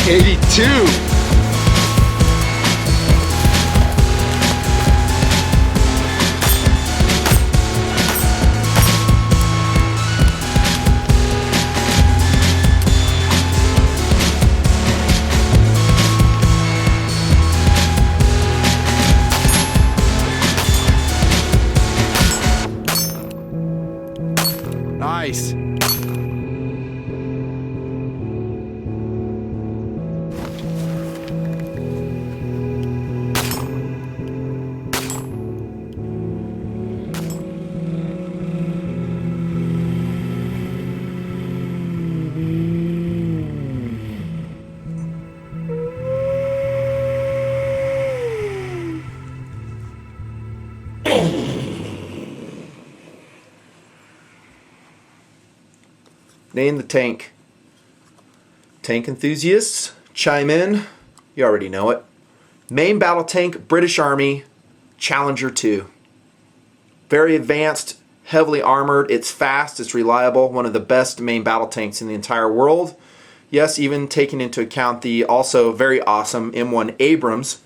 82. Nice. Name the tank. Tank enthusiasts, chime in. You already know it. Main battle tank, British Army, Challenger 2. Very advanced, heavily armored. It's fast, it's reliable. One of the best main battle tanks in the entire world. Yes, even taking into account the also very awesome M1 Abrams.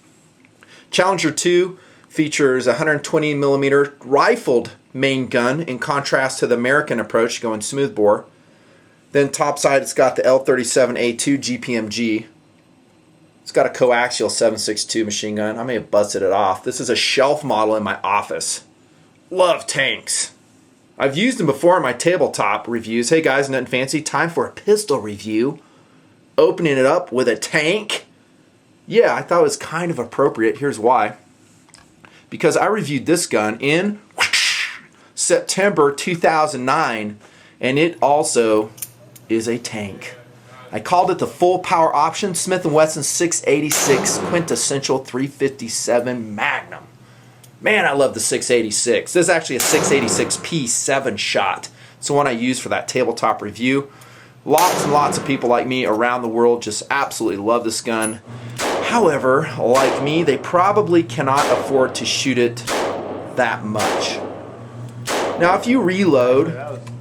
Challenger 2 features a 120 millimeter rifled main gun in contrast to the American approach going smoothbore. Then topside, it's got the L37A2 GPMG. It's got a coaxial 7.62 machine gun. I may have busted it off. This is a shelf model in my office. Love tanks. I've used them before in my tabletop reviews. Hey guys, nothing fancy. Time for a pistol review. Opening it up with a tank. Yeah, I thought it was kind of appropriate. Here's why. Because I reviewed this gun in September 2009, and it also is a tank. I called it the full power option Smith & Wesson 686 quintessential 357 Magnum. Man, I love the 686. This is actually a 686P 7-shot. It's the one I use for that tabletop review. Lots and lots of people like me around the world just absolutely love this gun. However, like me, they probably cannot afford to shoot it that much. Now, if you reload,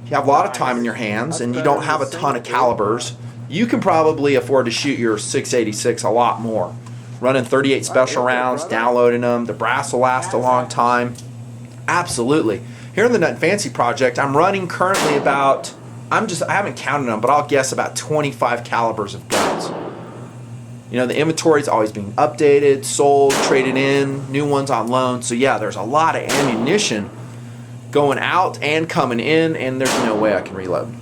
you have a lot of time in your hands and you don't have a ton of calibers, you can probably afford to shoot your 686 a lot more. Running 38 special rounds, downloading them, the brass will last a long time. Absolutely. Here in the Nut Fancy project, I'm running currently about, I haven't counted them, but I'll guess about 25 calibers of guns. You know, the inventory is always being updated, sold, traded in, new ones on loan. So yeah, there's a lot of ammunition going out and coming in, and there's no way I can reload.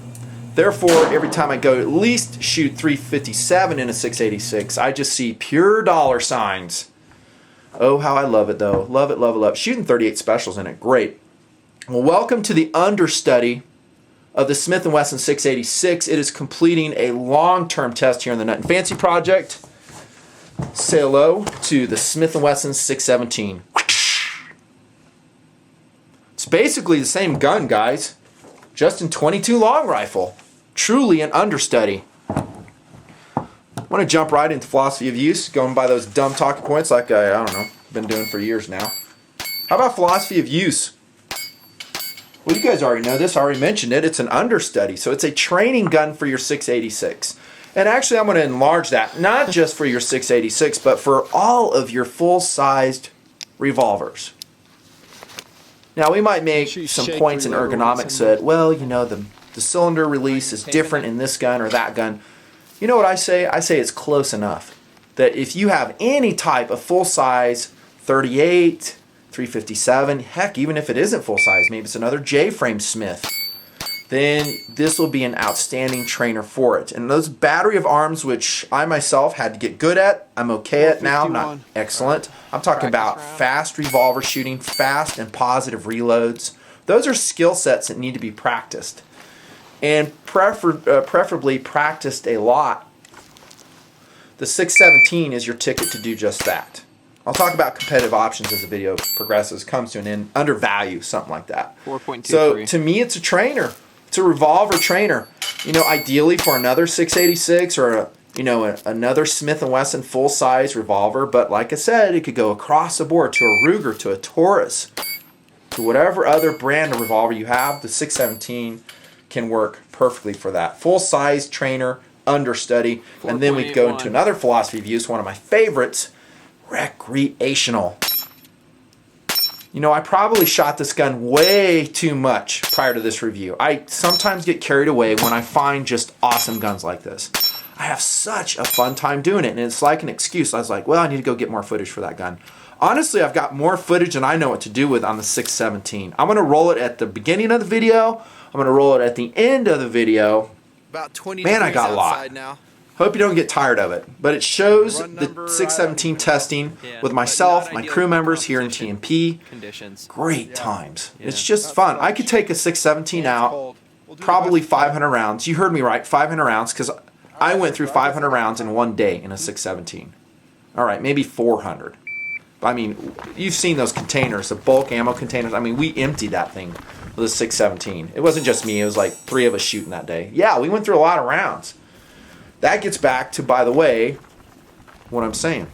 Therefore, every time I go at least shoot 357 in a 686, I just see pure dollar signs. Oh, how I love it though. Love it, love it, love it. Shooting 38 specials in it, great. Well, welcome to the understudy of the Smith & Wesson 686. It is completing a long-term test here in the Nut Fancy project. Say hello to the Smith & Wesson 617. It's basically the same gun, guys, just in 22 long rifle. Truly an understudy. I want to jump right into philosophy of use, going by those dumb talking points like I don't know, been doing for years now. How about philosophy of use? Well, you guys already know this. I already mentioned it. It's an understudy, so it's a training gun for your 686. And actually, I'm going to enlarge that, not just for your 686, but for all of your full-sized revolvers. Now, we might make some points in ergonomics that, well, you know, the cylinder release is different in this gun or that gun. You know what I say? I say it's close enough that if you have any type of full-size 38, 357, heck, even if it isn't full-size, maybe it's another J-frame Smith, then this will be an outstanding trainer for it. And those battery of arms, which I myself had to get good at, I'm okay at now, not excellent. I'm talking about fast revolver shooting, fast and positive reloads. Those are skill sets that need to be practiced. And preferably practiced a lot. The 617 is your ticket to do just that. I'll talk about competitive options as the video progresses, comes to an end, undervalue, something like that. 4.23. So to me, it's a trainer. It's a revolver trainer. You know, ideally for another 686 or another Smith & Wesson full-size revolver. But like I said, it could go across the board to a Ruger, to a Taurus, to whatever other brand of revolver you have. The 617 can work perfectly for that. Full-size trainer, understudy. And then we'd go into another philosophy view. It's one of my favorites, recreational. You know, I probably shot this gun way too much prior to this review. I sometimes get carried away when I find just awesome guns like this. I have such a fun time doing it, and it's like an excuse. I was like, well, I need to go get more footage for that gun. Honestly, I've got more footage than I know what to do with on the 617. I'm going to roll it at the beginning of the video. I'm going to roll it at the end of the video. About 20 Man, I got a lot. now. Hope you don't get tired of it. But it shows the 617 testing with myself, my crew members here in TMP. Great times. It's just fun. I could take a 617 out, probably 500 rounds. You heard me right, 500 rounds, because I went through 500 rounds in one day in a 617. All right, maybe 400. I mean, you've seen those containers, the bulk ammo containers. I mean, we emptied that thing with a 617. It wasn't just me. It was like 3 of us shooting that day. Yeah, we went through a lot of rounds. That gets back to, by the way, what I'm saying.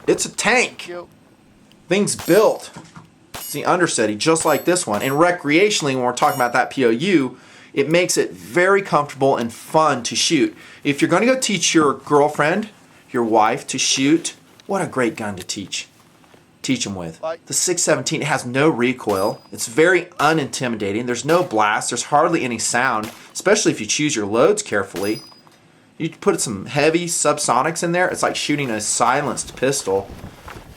It's a tank. Thing's built. It's the understudy, just like this one. And recreationally, when we're talking about that POU, it makes it very comfortable and fun to shoot. If you're going to go teach your girlfriend, your wife to shoot, what a great gun to teach them with. The 617 has no recoil. It's very unintimidating. There's no blast. There's hardly any sound, especially if you choose your loads carefully. You put some heavy subsonics in there. It's like shooting a silenced pistol.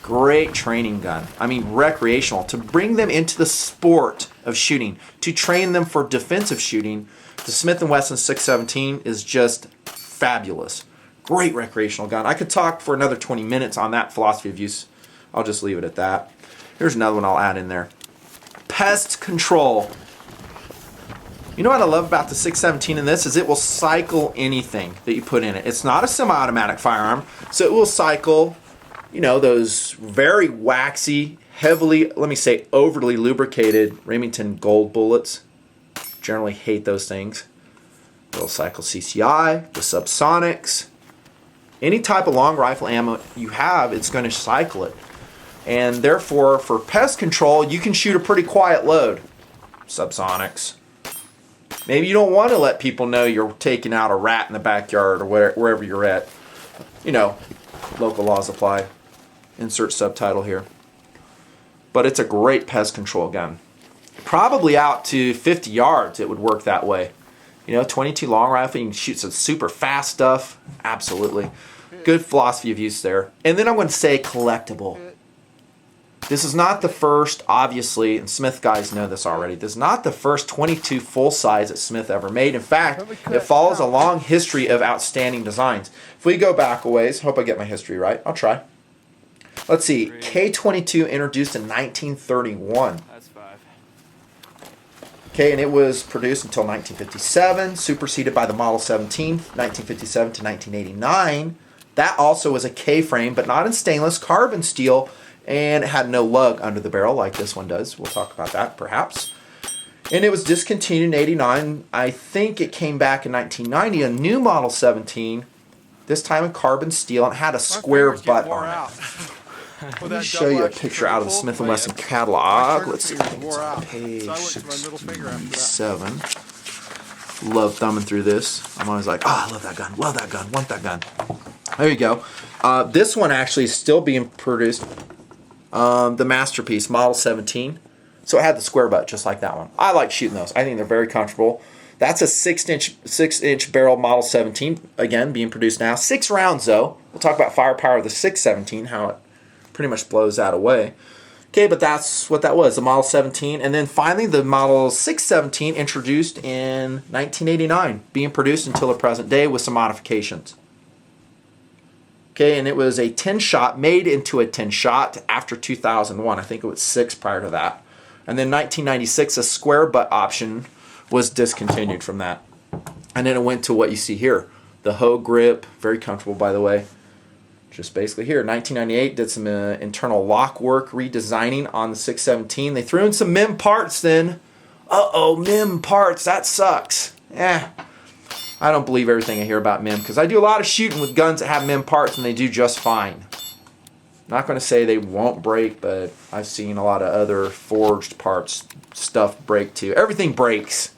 Great training gun. I mean, recreational. To bring them into the sport of shooting, to train them for defensive shooting, the Smith & Wesson 617 is just fabulous. Great recreational gun. I could talk for another 20 minutes on that philosophy of use. I'll just leave it at that. Here's another one I'll add in there. Pest control. You know what I love about the 617 in this is it will cycle anything that you put in it. It's not a semi-automatic firearm, so it will cycle, you know, those very waxy, heavily, let me say, overly lubricated Remington Gold bullets. Generally hate those things. It'll cycle CCI, the subsonics. Any type of long rifle ammo you have, it's going to cycle it. And therefore, for pest control, you can shoot a pretty quiet load. Subsonics. Maybe you don't want to let people know you're taking out a rat in the backyard or wherever you're at. You know, local laws apply. Insert subtitle here. But it's a great pest control gun. Probably out to 50 yards it would work that way. You know, 22 long rifle, you can shoot some super fast stuff. Absolutely. Good philosophy of use there. And then I'm going to say collectible. This is not the first, obviously, and Smith guys know this already, this is not the first 22 full-size that Smith ever made. In fact, it follows a long history of outstanding designs. If we go back a ways, hope I get my history right. I'll try. Let's see. K22 introduced in 1931. That's 5. Okay, and it was produced until 1957, superseded by the Model 17, 1957 to 1989. That also was a K-frame, but not in stainless, carbon steel, and it had no lug under the barrel like this one does. We'll talk about that, perhaps. And it was discontinued in 89. I think it came back in 1990, a new Model 17, this time in carbon steel, and it had a square butt on it. Let me show you a picture out of the Smith & Wesson catalog. Let's see, I think it's on page 67. Love thumbing through this. I'm always like, oh, I love that gun, want that gun. There you go. This one actually is still being produced. The Masterpiece, Model 17. So it had the square butt just like that one. I like shooting those. I think they're very comfortable. That's a 6-inch barrel Model 17, again, being produced now. 6 rounds, though. We'll talk about firepower of the 617, how it pretty much blows that away. Okay, but that's what that was, the Model 17. And then finally, the Model 617 introduced in 1989, being produced until the present day with some modifications. Okay, and it was a 10-shot, made into a 10-shot after 2001. I think it was 6 prior to that. And then 1996, a square butt option was discontinued from that. And then it went to what you see here. The Hogue grip, very comfortable, by the way. Just basically here. 1998, did some internal lock work, redesigning on the 617. They threw in some MIM parts then. Uh-oh, MIM parts, that sucks. I don't believe everything I hear about MIM because I do a lot of shooting with guns that have MIM parts and they do just fine. Not going to say they won't break, but I've seen a lot of other forged parts stuff break too. Everything breaks.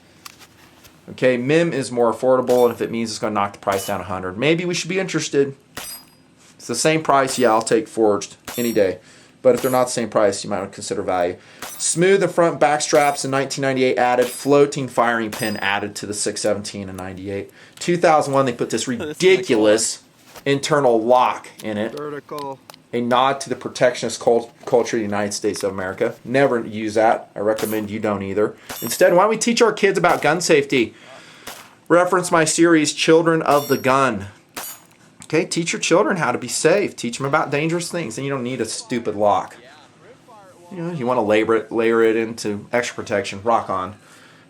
Okay, MIM is more affordable, and if it means it's going to knock the price down 100, maybe we should be interested. It's the same price, yeah, I'll take forged any day. But if they're not the same price, you might want to consider value. Smooth and front back straps in 1998 added. Floating firing pin added to the 617 in 98. 2001, they put this ridiculous internal lock in it. Vertical. A nod to the protectionist culture of the United States of America. Never use that. I recommend you don't either. Instead, why don't we teach our kids about gun safety? Reference my series, Children of the Gun. Okay, teach your children how to be safe. Teach them about dangerous things, and you don't need a stupid lock. You know, you want to layer it into extra protection. Rock on.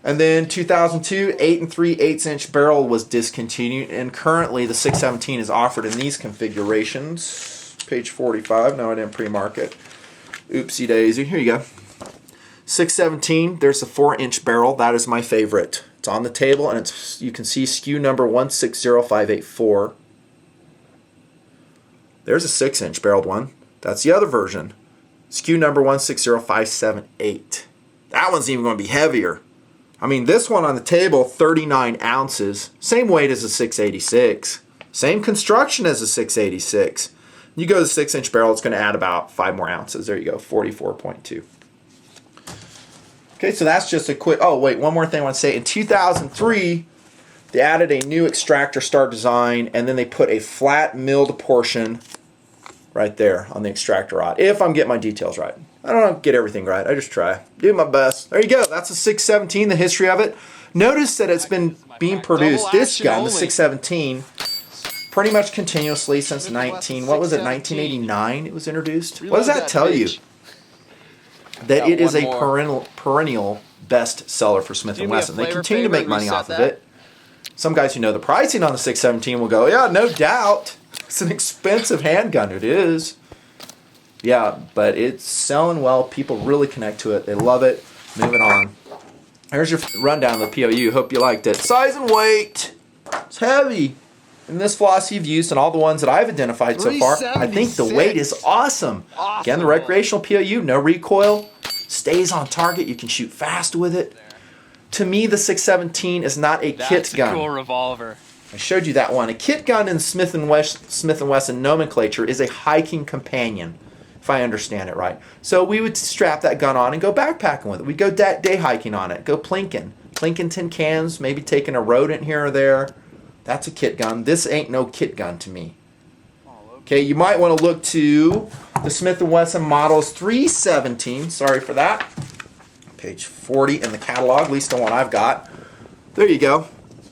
And then 2002, 8 3/8" barrel was discontinued, and currently the 617 is offered in these configurations. Page 45. No, I didn't pre-mark it. Oopsie daisy. Here you go. 617. There's a 4-inch barrel. That is my favorite. It's on the table, and it's you can see SKU number 160584. There's a 6-inch barreled one. That's the other version. SKU number 160578. That one's even going to be heavier. I mean, this one on the table, 39 ounces. Same weight as a 686. Same construction as a 686. You go to the 6-inch barrel, it's going to add about 5 more ounces. There you go, 44.2. Okay, so that's just a quick... Oh, wait, one more thing I want to say. In 2003... they added a new extractor star design, and then they put a flat milled portion right there on the extractor rod. If I'm getting my details right. I don't get everything right. I just try. Do my best. There you go. That's a 617, the history of it. Notice that it's been being produced, this gun, the 617, pretty much continuously since 1989 it was introduced. What does that tell you? That it is a perennial best seller for Smith & Wesson. They continue to make money off of it. Some guys who know the pricing on the 617 will go, yeah, no doubt. It's an expensive handgun. It is. Yeah, but it's selling well. People really connect to it. They love it. Moving on. Here's your rundown of the POU. Hope you liked it. Size and weight. It's heavy. And this philosophy you've used and all the ones that I've identified so far, I think the weight is awesome. Again, the recreational POU, no recoil. Stays on target. You can shoot fast with it. To me, the 617 is not a kit gun. That's a cool revolver. I showed you that one. A kit gun in Smith & Wesson nomenclature is a hiking companion, if I understand it right. So we would strap that gun on and go backpacking with it. We'd go day hiking on it, go plinking tin cans, maybe taking a rodent here or there. That's a kit gun. This ain't no kit gun to me. Okay, you might want to look to the Smith & Wesson Models 317. Sorry for that. Page 40 in the catalog, at least the one I've got. There you go.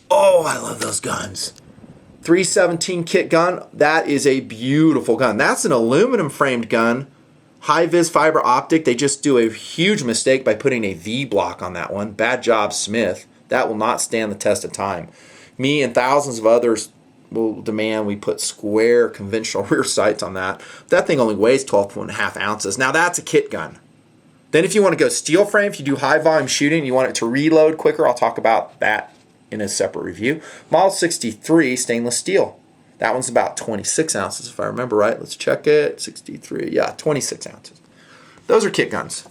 Oh, I love those guns. 317 kit gun. That is a beautiful gun. That's an aluminum framed gun. High-vis fiber optic. They just do a huge mistake by putting a V-block on that one. Bad job, Smith. That will not stand the test of time. Me and thousands of others will demand we put square conventional rear sights on that. That thing only weighs 12.5 ounces. Now that's a kit gun. Then if you want to go steel frame, if you do high volume shooting, you want it to reload quicker, I'll talk about that in a separate review. Model 63 stainless steel. That one's about 26 ounces if I remember right. Let's check it. 63, yeah, 26 ounces. Those are kit guns.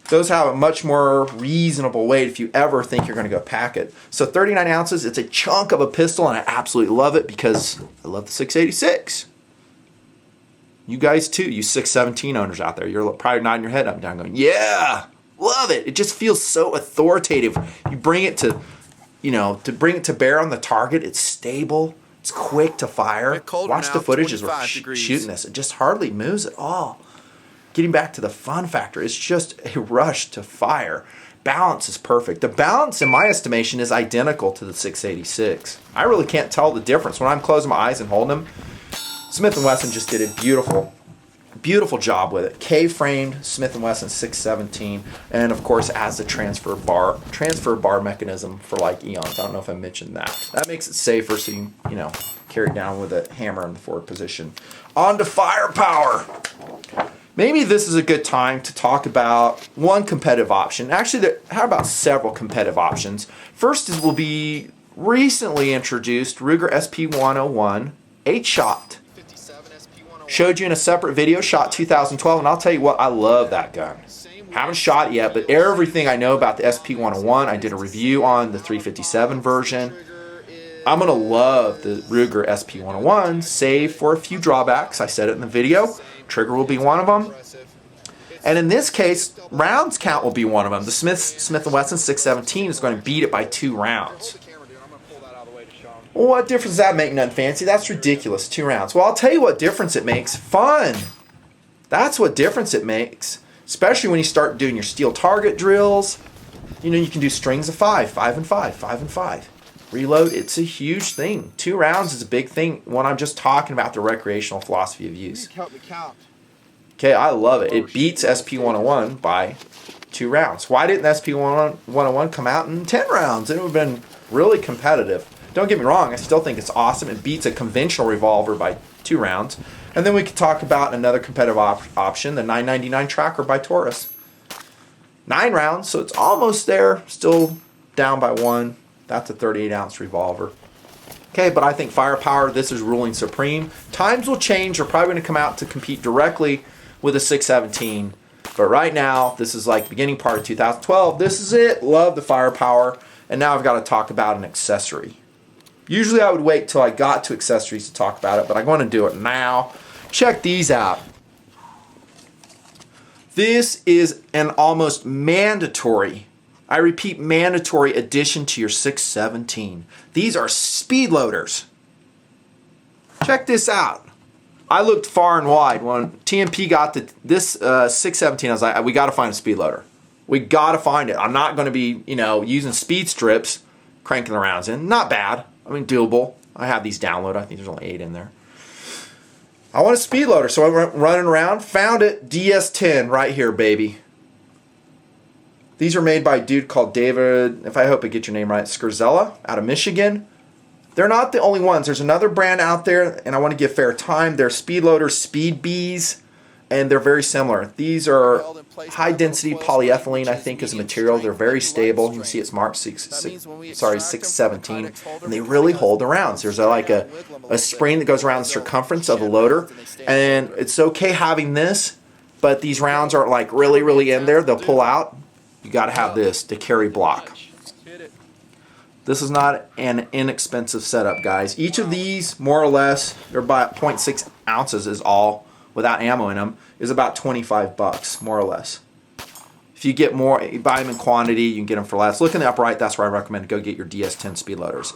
Those have a much more reasonable weight if you ever think you're going to go pack it. So 39 ounces, it's a chunk of a pistol, and I absolutely love it because I love the 686. You guys too, you 617 owners out there, you're probably nodding your head up and down going, yeah, love it. It just feels so authoritative. You bring it to, to bring it to bear on the target. It's stable. It's quick to fire. Watch the footage as we're shooting this. It just hardly moves at all. Getting back to the fun factor, it's just a rush to fire. Balance is perfect. The balance, in my estimation, is identical to the 686. I really can't tell the difference. When I'm closing my eyes and holding them, Smith & Wesson just did a beautiful job with it. K-framed Smith & Wesson 617, and of course as the transfer bar mechanism for like eons. I don't know if I mentioned that. That makes it safer, so you carry it down with a hammer in the forward position. On to firepower. Maybe this is a good time to talk about one competitive option. Actually, how about several competitive options? First will be recently introduced Ruger SP101 8-shot. Showed you in a separate video, shot 2012, and I'll tell you what, I love that gun. Haven't shot it yet, but everything I know about the SP101, I did a review on the 357 version. I'm going to love the Ruger SP101, save for a few drawbacks. I said it in the video. Trigger will be one of them. And in this case, rounds count will be one of them. The Smith & Wesson 617 is going to beat it by 2 rounds. Well, what difference does that make? Nothing fancy. That's ridiculous. 2 rounds. Well, I'll tell you what difference it makes. Fun. That's what difference it makes. Especially when you start doing your steel target drills. You know, you can do strings of 5, 5 and 5, 5 and 5. Reload, it's a huge thing. 2 rounds is a big thing when I'm just talking about the recreational philosophy of use. Okay, I love it. It beats SP101 by 2 rounds. Why didn't SP101 come out in 10 rounds? It would have been really competitive. Don't get me wrong, I still think it's awesome. It beats a conventional revolver by 2 rounds. And then we could talk about another competitive option, the 999 Tracker by Taurus. 9 rounds, so it's almost there. Still down by 1. That's a 38-ounce revolver. Okay, but I think firepower, this is ruling supreme. Times will change. They're probably going to come out to compete directly with a 617. But right now, this is like beginning part of 2012. This is it. Love the firepower. And now I've got to talk about an accessory. Usually I would wait till I got to accessories to talk about it, but I'm going to do it now. Check these out. This is an almost mandatory, I repeat, mandatory addition to your 617. These are speed loaders. Check this out. I looked far and wide. When TMP got this 617, I was like, we got to find a speed loader. We got to find it. I'm not going to be, using speed strips, cranking the rounds in. Not bad. I mean, doable. I have these downloaded. I think there's only 8 in there. I want a speed loader, so I went running around, found it. DS10 right here, baby. These are made by a dude called David, if I hope I get your name right, Scarzella out of Michigan. They're not the only ones. There's another brand out there, and I want to give fair time. They're speed loaders, Speed Bees, and they're very similar. These are high-density polyethylene, I think, is a material. They're very stable. You can see it's marked 617, and they really hold the rounds. There's a spring that goes around the circumference of the loader, and it's okay having this, but these rounds aren't like really, really in there. They'll pull out. You got to have this to carry block. This is not an inexpensive setup, guys. Each of these, more or less, they're about 0.6 ounces is all, without ammo in them, is about $25, more or less. If you get more, you buy them in quantity, you can get them for less. Look in the upper right, that's where I recommend to go get your DS10 speed loaders.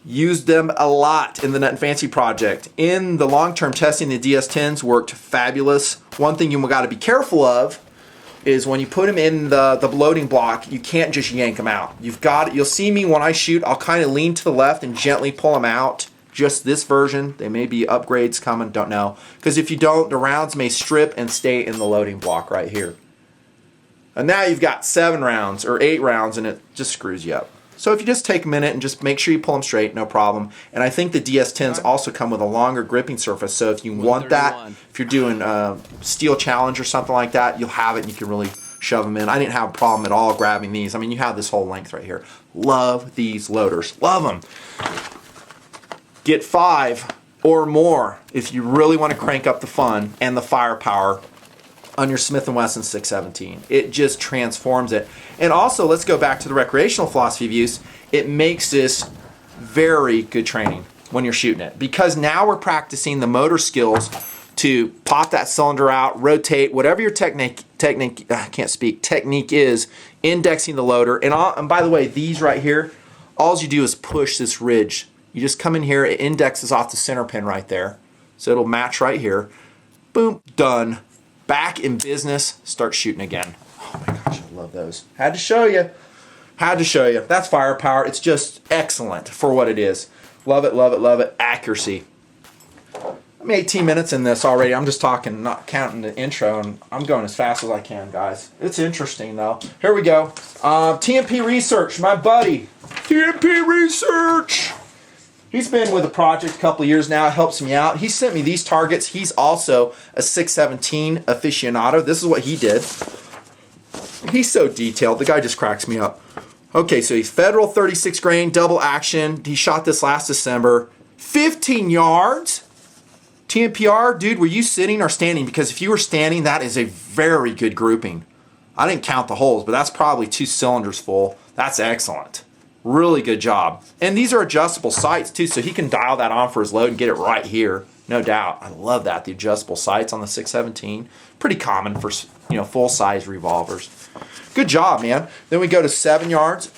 Used them a lot in the Nut and Fancy project. In the long-term testing, the DS10s worked fabulous. One thing you got to be careful of is when you put them in the loading block, you can't just yank them out. You'll see me when I shoot, I'll kind of lean to the left and gently pull them out. Just this version. They may be upgrades coming, don't know. Because if you don't, the rounds may strip and stay in the loading block right here. And now you've got 7 rounds or 8 rounds and it just screws you up. So if you just take a minute and just make sure you pull them straight, no problem. And I think the DS10s also come with a longer gripping surface. So if you want that, if you're doing Steel Challenge or something like that, you'll have it and you can really shove them in. I didn't have a problem at all grabbing these. I mean, you have this whole length right here. Love these loaders. Love them. Get 5 or more if you really want to crank up the fun and the firepower on your Smith & Wesson 617. It just transforms it. And also, let's go back to the recreational philosophy of use. It makes this very good training when you're shooting it, because now we're practicing the motor skills to pop that cylinder out, rotate, whatever your technique is, indexing the loader. And by the way, these right here, all you do is push this ridge. You just come in here, it indexes off the center pin right there. So it'll match right here. Boom, done. Back in business, start shooting again. Oh my gosh, I love those. Had to show you. Had to show you. That's firepower. It's just excellent for what it is. Love it, love it, love it. Accuracy. I'm 18 minutes in this already. I'm just talking, not counting the intro, and I'm going as fast as I can, guys. It's interesting, though. Here we go. TMP Research, my buddy. TMP Research. He's been with the project a couple of years now. Helps me out. He sent me these targets. He's also a 617 aficionado. This is what he did. He's so detailed. The guy just cracks me up. Okay, so he's Federal 36 grain, double action. He shot this last December. 15 yards. TMPR, dude, were you sitting or standing? Because if you were standing, that is a very good grouping. I didn't count the holes, but that's probably 2 cylinders full. That's excellent. Really good job. And these are adjustable sights too, so he can dial that on for his load and get it right here. No doubt. I love that, the adjustable sights on the 617. Pretty common for, you know, full-size revolvers. Good job, man. Then we go to 7 yards.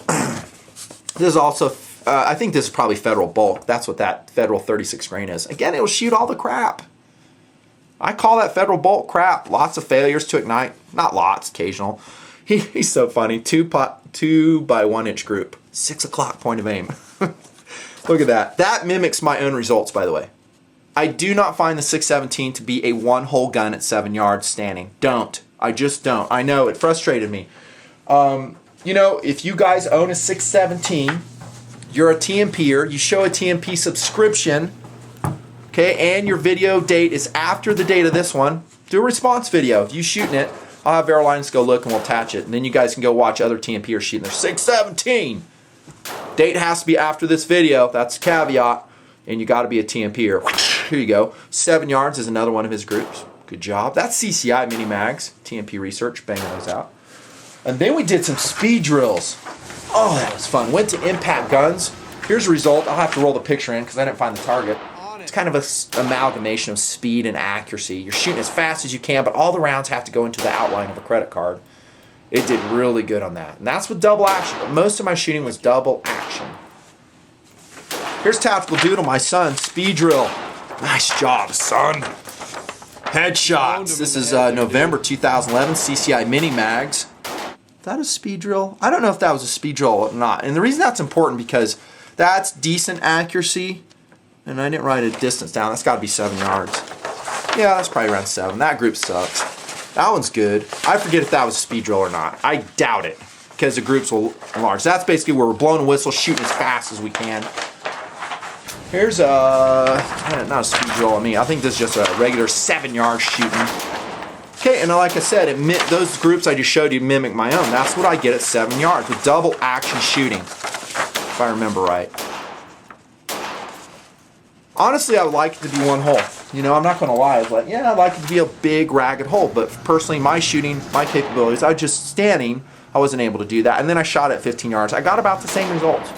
This is also, I think this is probably Federal bulk. That's what that Federal 36 grain is. Again, it'll shoot all the crap. I call that Federal bulk crap. Lots of failures to ignite. Not lots, occasional. He's so funny. 2 by 1 inch group. 6 o'clock point of aim. Look at that. That mimics my own results, by the way. I do not find the 617 to be a one-hole gun at 7 yards standing. Don't. I just don't. I know, it frustrated me. You know, if you guys own a 617, you're a TMPer, you show a TMP subscription, okay, and your video date is after the date of this one, do a response video. If you shooting it, I'll have Airlines go look and we'll attach it. And then you guys can go watch other TMPers shooting their 617. Date has to be after this video. That's a caveat. And you got to be a TMPer. Here you go. 7 yards is another one of his groups. Good job. That's CCI mini mags. TMP research, banging those out. And then we did some speed drills. Oh, that was fun. Went to Impact Guns. Here's the result. I'll have to roll the picture in because I didn't find the target. It's kind of an amalgamation of speed and accuracy. You're shooting as fast as you can, but all the rounds have to go into the outline of a credit card. It did really good on that. And that's with double action. But most of my shooting was double action. Here's Tactical Doodle, my son. Speed drill. Nice job, son. Headshots. This is November 2011, CCI Mini Mags. Is that a speed drill? I don't know if that was a speed drill or not. And the reason that's important because that's decent accuracy. And I didn't write a distance down. That's got to be 7 yards. Yeah, that's probably around 7. That group sucks. That one's good. I forget if that was a speed drill or not. I doubt it because the groups will enlarge. That's basically where we're blowing a whistle, shooting as fast as we can. Here's not a speed drill on me. I think this is just a regular 7 yard shooting. Okay, and like I said, those groups I just showed you mimic my own. That's what I get at 7 yards with double action shooting, if I remember right. Honestly, I would like it to be one hole. You know, I'm not going to lie. I was like, yeah, I'd like it to be a big, ragged hole. But personally, my shooting, my capabilities, I was just standing. I wasn't able to do that. And then I shot at 15 yards. I got about the same results.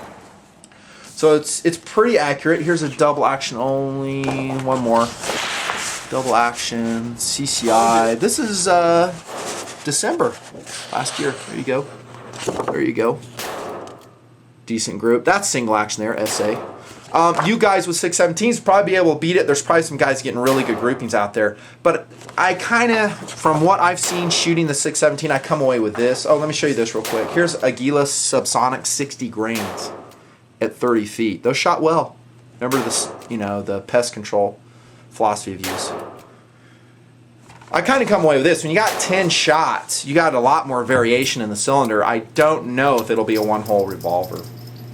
So it's pretty accurate. Here's a double action only. One more. Double action, CCI. This is December last year. There you go. There you go. Decent group. That's single action there, SA. You guys with 617s probably be able to beat it. There's probably some guys getting really good groupings out there. But I kind of, from what I've seen shooting the 617, I come away with this. Oh, let me show you this real quick. Here's Aguila Subsonic 60 grains at 30 feet. Those shot well. Remember this, you know, the pest control philosophy of use. I kind of come away with this. When you got 10 shots, you got a lot more variation in the cylinder. I don't know if it'll be a one-hole revolver.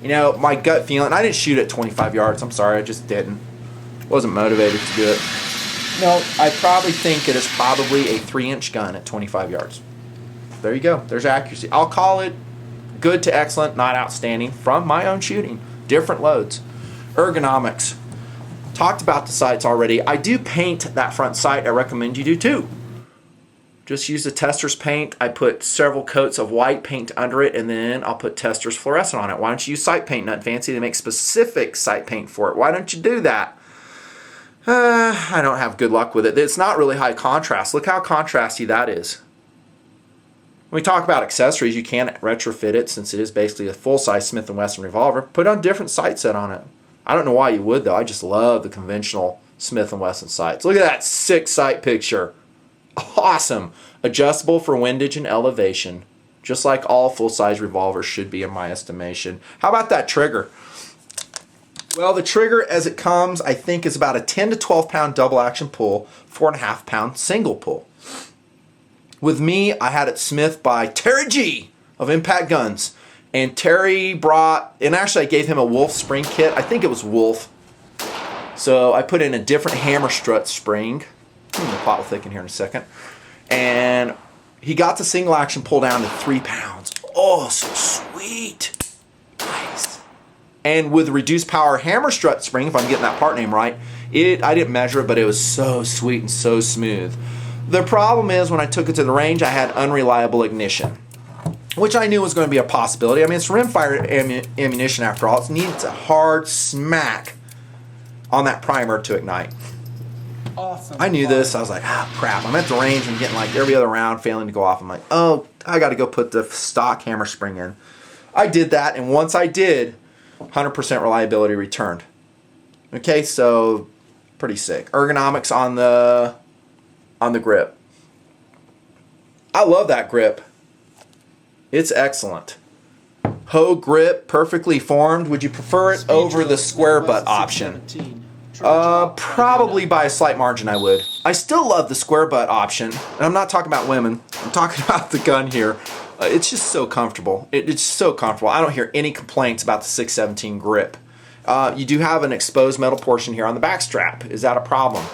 You know, my gut feeling, I didn't shoot at 25 yards. I'm sorry, I just didn't. Wasn't motivated to do it. No, I probably think it is probably a 3-inch gun at 25 yards. There you go. There's accuracy. I'll call it good to excellent, not outstanding, from my own shooting. Different loads. Ergonomics. Talked about the sights already. I do paint that front sight. I recommend you do too. Just use the Testors paint. I put several coats of white paint under it, and then I'll put Testors fluorescent on it. Why don't you use sight paint? Not fancy. They make specific sight paint for it. Why don't you do that? I don't have good luck with it. It's not really high contrast. Look how contrasty that is. When we talk about accessories, you can retrofit it since it is basically a full-size Smith & Wesson revolver. Put on different sight set on it. I don't know why you would, though. I just love the conventional Smith & Wesson sights. Look at that sick sight picture. Awesome. Adjustable for windage and elevation. Just like all full-size revolvers should be in my estimation. How about that trigger? Well, the trigger as it comes, I think, is about a 10 to 12 pound double action pull, 4.5 pound single pull. With me, I had it Smith by Terry G of Impact Guns. And Terry brought, and actually I gave him a Wolf spring kit. I think it was Wolf. So I put in a different hammer strut spring. The plot will thicken here in a second. And he got the single action pull down to 3 pounds. Oh, so sweet. Nice. And with reduced power hammer strut spring, if I'm getting that part name right, I didn't measure it, but it was so sweet and so smooth. The problem is when I took it to the range, I had unreliable ignition, which I knew was going to be a possibility. I mean, it's rimfire ammunition after all. It needs a hard smack on that primer to ignite. Awesome. I knew this. I was like, crap. I'm at the range. I'm getting like every other round failing to go off. I'm like, oh, I got to go put the stock hammer spring in. I did that, and once I did, 100% reliability returned. Okay, so pretty sick. Ergonomics on the grip. I love that grip. It's excellent. Hoe grip, perfectly formed. Would you prefer it over the square butt option? Probably by a slight margin I would. I still love the square butt option, and I'm not talking about women. I'm talking about the gun here. It's just so comfortable. It's so comfortable. I don't hear any complaints about the 617 grip. You do have an exposed metal portion here on the back strap. Is that a problem?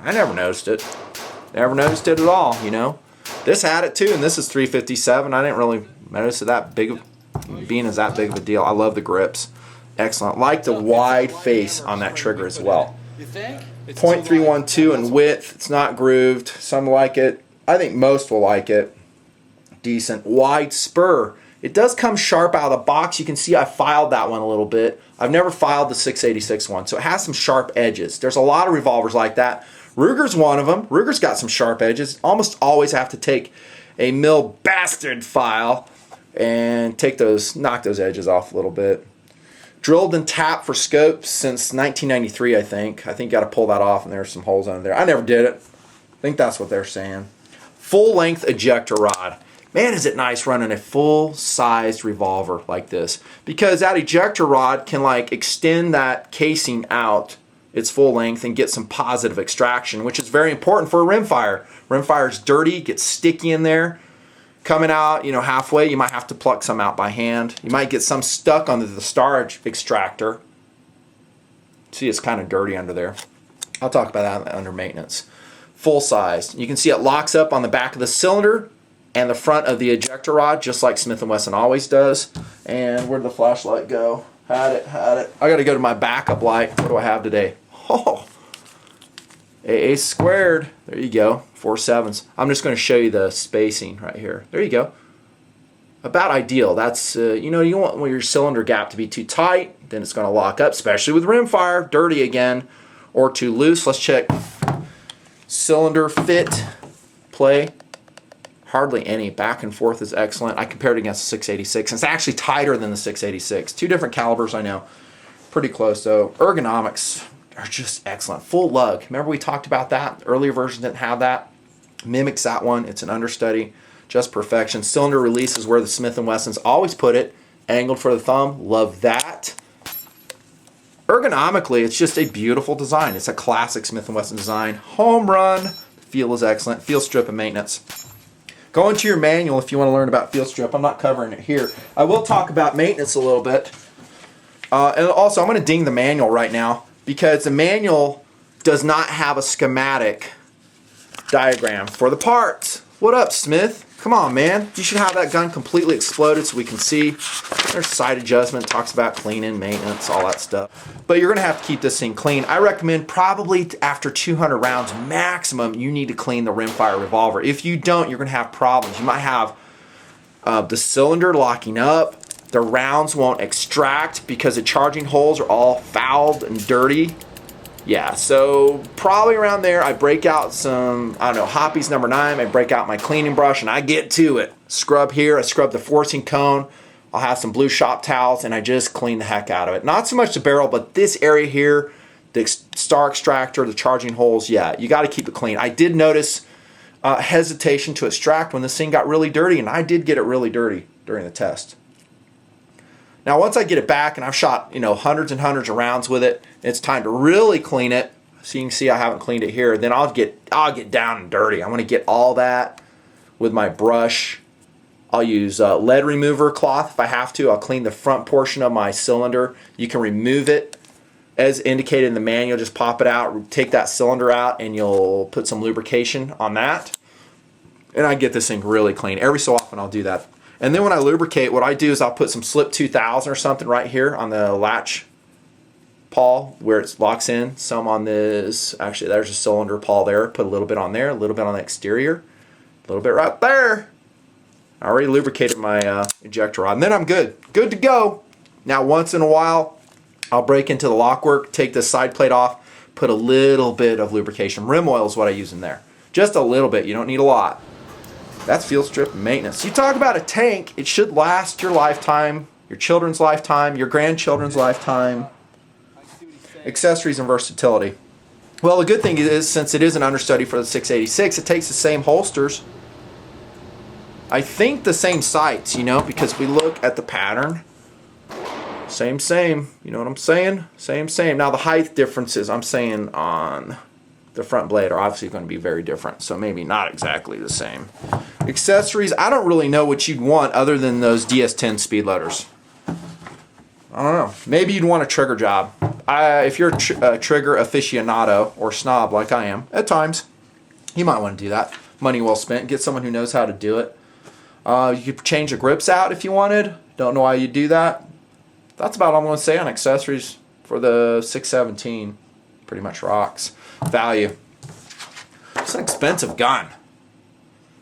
I never noticed it. Never noticed it at all, you know. This had it too, and this is 357. I didn't really notice it that big of being as that big of a deal. I love the grips. Excellent. Like the wide face on that trigger as well. You think? .312 in width. It's not grooved. Some like it. I think most will like it. Decent. Wide spur. It does come sharp out of the box. You can see I filed that one a little bit. I've never filed the 686 one, so it has some sharp edges. There's a lot of revolvers like that. Ruger's one of them. Ruger's got some sharp edges. Almost always have to take a mill bastard file and knock those edges off a little bit. Drilled and tapped for scopes since 1993, I think. I think you got to pull that off, and there's some holes under there. I never did it. I think that's what they're saying. Full-length ejector rod. Man, is it nice running a full-sized revolver like this, because that ejector rod can like extend that casing out its full length and get some positive extraction, which is very important for a rimfire. Rimfire's dirty, gets sticky in there. Coming out, you know, halfway, you might have to pluck some out by hand. You might get some stuck under the star extractor. See, it's kind of dirty under there. I'll talk about that under maintenance. Full size. You can see it locks up on the back of the cylinder and the front of the ejector rod, just like Smith & Wesson always does. And where'd the flashlight go? Had it. I got to go to my backup light. What do I have today? Oh, AA squared. There you go. 4 7s. I'm just going to show you the spacing right here. There you go. About ideal. That's, you know, you don't want your cylinder gap to be too tight. Then it's going to lock up, especially with rimfire. Dirty again. Or too loose. Let's check cylinder fit. Play. Hardly any. Back and forth is excellent. I compared it against the 686. It's actually tighter than the 686. Two different calibers, I know. Pretty close, though. Ergonomics are just excellent. Full lug. Remember we talked about that? Earlier versions didn't have that. Mimics that one. It's an understudy. Just perfection. Cylinder release is where the Smith & Wessons always put it. Angled for the thumb. Love that. Ergonomically, it's just a beautiful design. It's a classic Smith & Wesson design. Home run. Feel is excellent. Field strip and maintenance. Go into your manual if you want to learn about field strip. I'm not covering it here. I will talk about maintenance a little bit. And also, I'm going to ding the manual right now because the manual does not have a schematic diagram for the parts. What up, Smith? Come on, man. You should have that gun completely exploded so we can see. There's sight adjustment, talks about cleaning, maintenance, all that stuff. But you're going to have to keep this thing clean. I recommend probably after 200 rounds maximum, you need to clean the rimfire revolver. If you don't, you're going to have problems. You might have the cylinder locking up. The rounds won't extract because the charging holes are all fouled and dirty. Yeah, so probably around there, I break out some, I don't know, Hoppe's number 9. I break out my cleaning brush and I get to it. Scrub here, I scrub the forcing cone. I'll have some blue shop towels and I just clean the heck out of it. Not so much the barrel, but this area here, the star extractor, the charging holes, yeah, you got to keep it clean. I did notice hesitation to extract when this thing got really dirty, and I did get it really dirty during the test. Now, once I get it back and I've shot, you know, hundreds and hundreds of rounds with it, it's time to really clean it. So you can see I haven't cleaned it here. Then I'll get down and dirty. I want to get all that with my brush. I'll use lead remover cloth if I have to. I'll clean the front portion of my cylinder. You can remove it as indicated in the manual. Just pop it out, take that cylinder out, and you'll put some lubrication on that. And I get this thing really clean. Every so often I'll do that. And then when I lubricate, what I do is I'll put some Slip 2000 or something right here on the latch pawl where it locks in. Some on this. Actually, there's a cylinder pawl there. Put a little bit on there, a little bit on the exterior, a little bit right there. I already lubricated my ejector rod, and then I'm good. Good to go. Now, once in a while, I'll break into the lock work, take the side plate off, put a little bit of lubrication. Rim oil is what I use in there. Just a little bit. You don't need a lot. That's field strip maintenance. You talk about a tank, it should last your lifetime, your children's lifetime, your grandchildren's lifetime. Accessories and versatility. Well, the good thing is, since it is an understudy for the 686, it takes the same holsters. I think the same sights, you know, because we look at the pattern. Same. You know what I'm saying? Same. Now, the height differences, I'm saying on the front blade, are obviously going to be very different. So maybe not exactly the same. Accessories, I don't really know what you'd want other than those DS10 speed loaders. I don't know. Maybe you'd want a trigger job. If you're a trigger aficionado or snob like I am, at times, you might want to do that. Money well spent. Get someone who knows how to do it. You could change the grips out if you wanted. Don't know why you'd do that. That's about all I'm going to say on accessories for the 617. Pretty much rocks. Value. It's an expensive gun.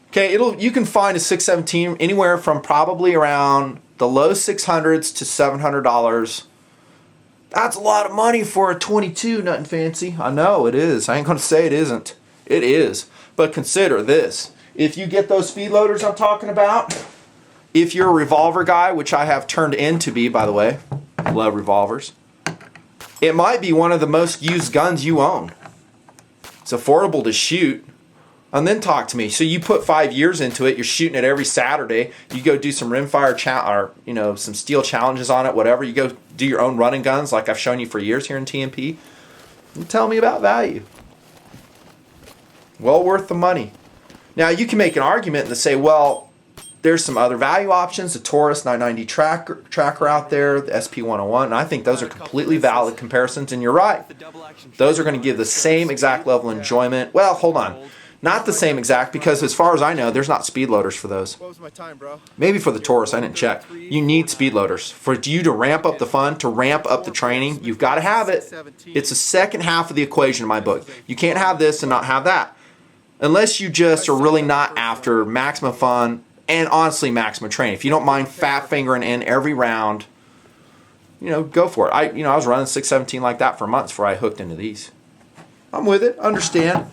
Okay, you can find a 617 anywhere from probably around the low $600s to $700. That's a lot of money for a 22, nothing fancy. I know it is. I ain't going to say it isn't. It is. But consider this. If you get those speed loaders I'm talking about, if you're a revolver guy, which I have turned into be, by the way, love revolvers, it might be one of the most used guns you own. It's affordable to shoot. And then talk to me. So you put 5 years into it. You're shooting it every Saturday. You go do some rimfire or some steel challenges on it. Whatever. You go do your own running guns, like I've shown you for years here in TMP. And tell me about value. Well worth the money. Now you can make an argument and say, well, there's some other value options. The Taurus 990 tracker out there, the SP101. And I think those are completely valid comparisons. And you're right. Those are going to give the same exact level of enjoyment. Well, hold on. Not the same exact, because as far as I know, there's not speed loaders for those. What was my time, bro? Maybe for the Taurus, I didn't check. You need speed loaders. For you to ramp up the fun, to ramp up the training, you've got to have it. It's the second half of the equation in my book. You can't have this and not have that. Unless you just are really not after maximum fun and honestly maximum training. If you don't mind fat fingering in every round, go for it. I was running 617 like that for months before I hooked into these. I'm with it. Understand.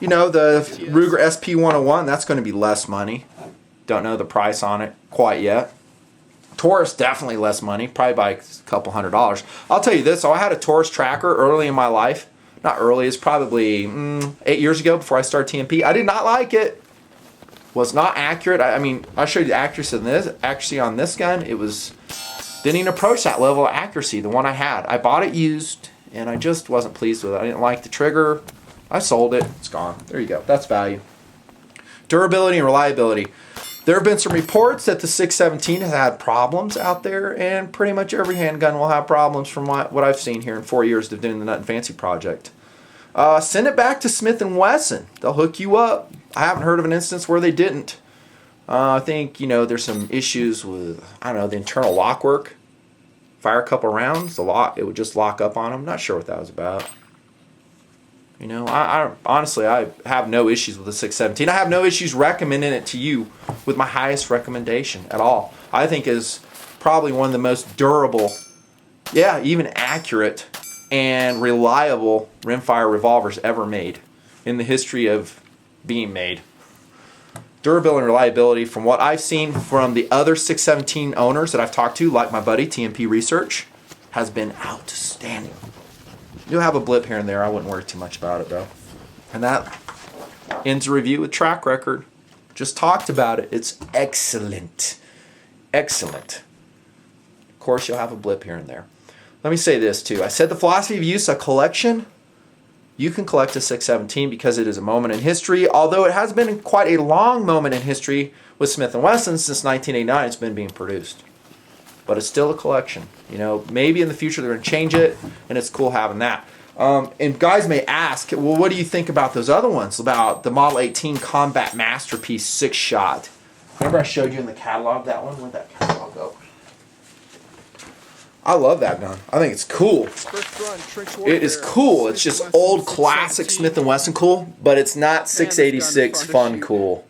The Ruger SP101, that's going to be less money. Don't know the price on it quite yet. Taurus, definitely less money, probably by a couple $100. I'll tell you this, so I had a Taurus tracker early in my life. Not early, it's probably 8 years ago before I started TMP. I did not like it. Was not accurate. I showed you the accuracy on this gun. It didn't even approach that level of accuracy, the one I had. I bought it used, and I just wasn't pleased with it. I didn't like the trigger. I sold it. It's gone. There you go. That's value. Durability and reliability. There have been some reports that the 617 has had problems out there, and pretty much every handgun will have problems from what I've seen here in 4 years of doing the Nut and Fancy project. Send it back to Smith & Wesson. They'll hook you up. I haven't heard of an instance where they didn't. I think, there's some issues with, the internal lock work. Fire a couple rounds, it would just lock up on them. Not sure what that was about. I honestly have no issues with the 617. I have no issues recommending it to you with my highest recommendation at all. I think is probably one of the most durable, even accurate and reliable rimfire revolvers ever made in the history of being made. Durability and reliability, from what I've seen from the other 617 owners that I've talked to, like my buddy TMP Research, has been outstanding. You'll have a blip here and there. I wouldn't worry too much about it, though. And that ends the review with track record. Just talked about it. It's excellent. Excellent. Of course, you'll have a blip here and there. Let me say this, too. I said the philosophy of use, a collection. You can collect a 617 because it is a moment in history, although it has been quite a long moment in history with Smith & Wesson since 1989. It's been being produced. But it's still a collection. Maybe in the future they're going to change it, and it's cool having that. And guys may ask, well, what do you think about those other ones, about the Model 18 Combat Masterpiece 6-shot? Remember I showed you in the catalog that one? Where'd that catalog go? I love that gun. I think it's cool. It is cool. It's just old classic Smith & Wesson cool, but it's not 686 fun cool.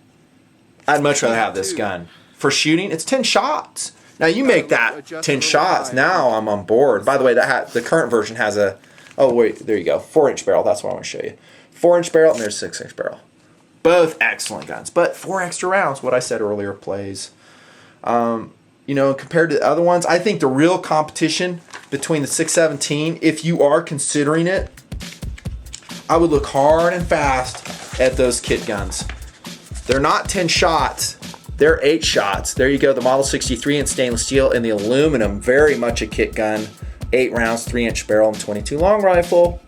I'd much rather have this gun. For shooting, it's 10 shots. Now you make that 10 shots, now I'm on board. By the way, the current version has a, oh wait, there you go, 4-inch barrel. That's what I want to show you. 4-inch barrel and there's 6-inch barrel. Both excellent guns, but 4 extra rounds, what I said earlier, plays. You know, compared to the other ones, I think the real competition between the 617, if you are considering it, I would look hard and fast at those kit guns. They're not 10 shots, they're 8 shots. There you go, the Model 63 in stainless steel and the aluminum, very much a kit gun. 8 rounds, 3-inch barrel, and 22 long rifle.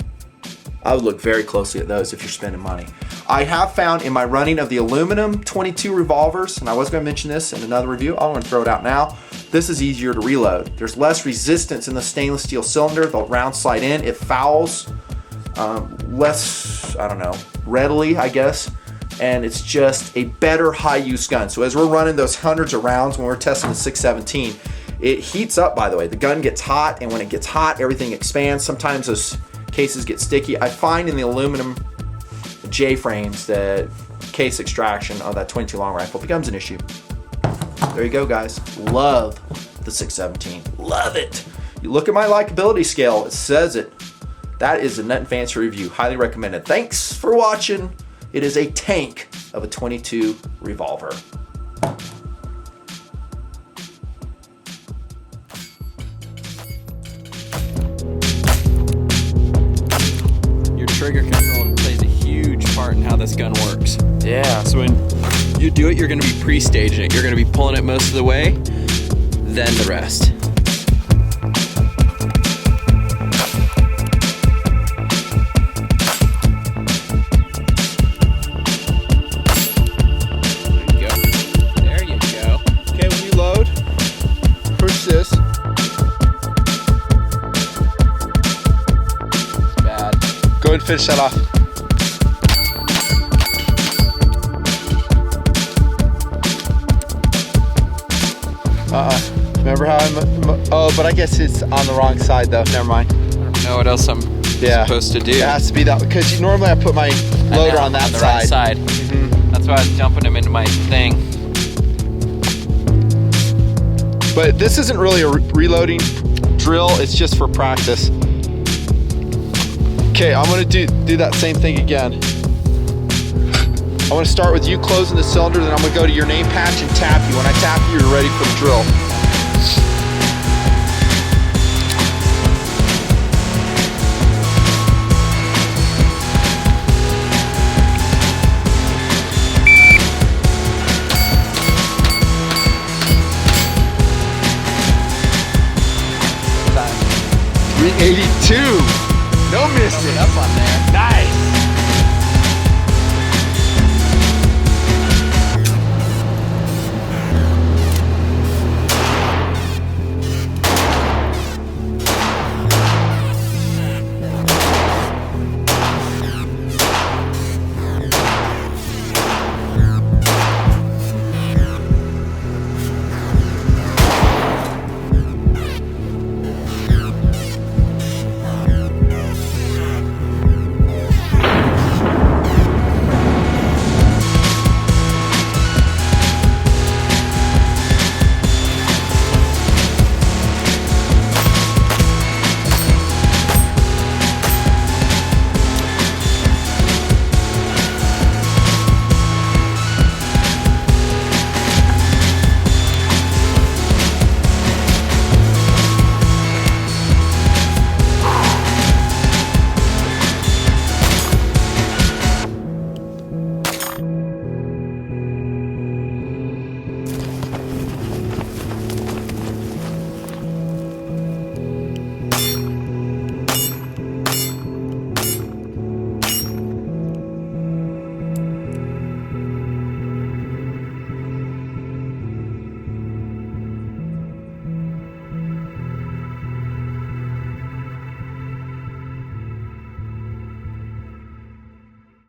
I would look very closely at those if you're spending money. I have found in my running of the aluminum 22 revolvers, and I was going to mention this in another review, I'm going to throw it out now. This is easier to reload. There's less resistance in the stainless steel cylinder. The rounds slide in. It fouls less, I don't know, readily, I guess. And it's just a better high-use gun. So as we're running those hundreds of rounds when we're testing the 617, it heats up, by the way. The gun gets hot, and when it gets hot, everything expands. Sometimes those cases get sticky. I find in the aluminum J-frames that case extraction of that 22 long rifle becomes an issue. There you go, guys. Love the 617. Love it. You look at my likability scale, it says it. That is a Nut and Fancy review. Highly recommended. Thanks for watching. It is a tank of a 22 revolver. Your trigger control plays a huge part in how this gun works. Yeah. So when you do it, you're going to be pre-staging it. You're going to be pulling it most of the way, then the rest. There you go. Okay, when you load, push this. It's bad. Go ahead and finish that off. Remember how oh, but I guess it's on the wrong side though. Never mind. I don't know what else I'm supposed to do. It has to be that, because normally I put my loader on that the side. right side. That's why I was jumping him into my thing. But this isn't really a reloading drill, it's just for practice. Okay, I'm gonna do that same thing again. I want to start with you closing the cylinder, then I'm going to go to your name patch and tap you. When I tap you, you're ready for the drill. Time. 382. No missing. Up on there. Nice.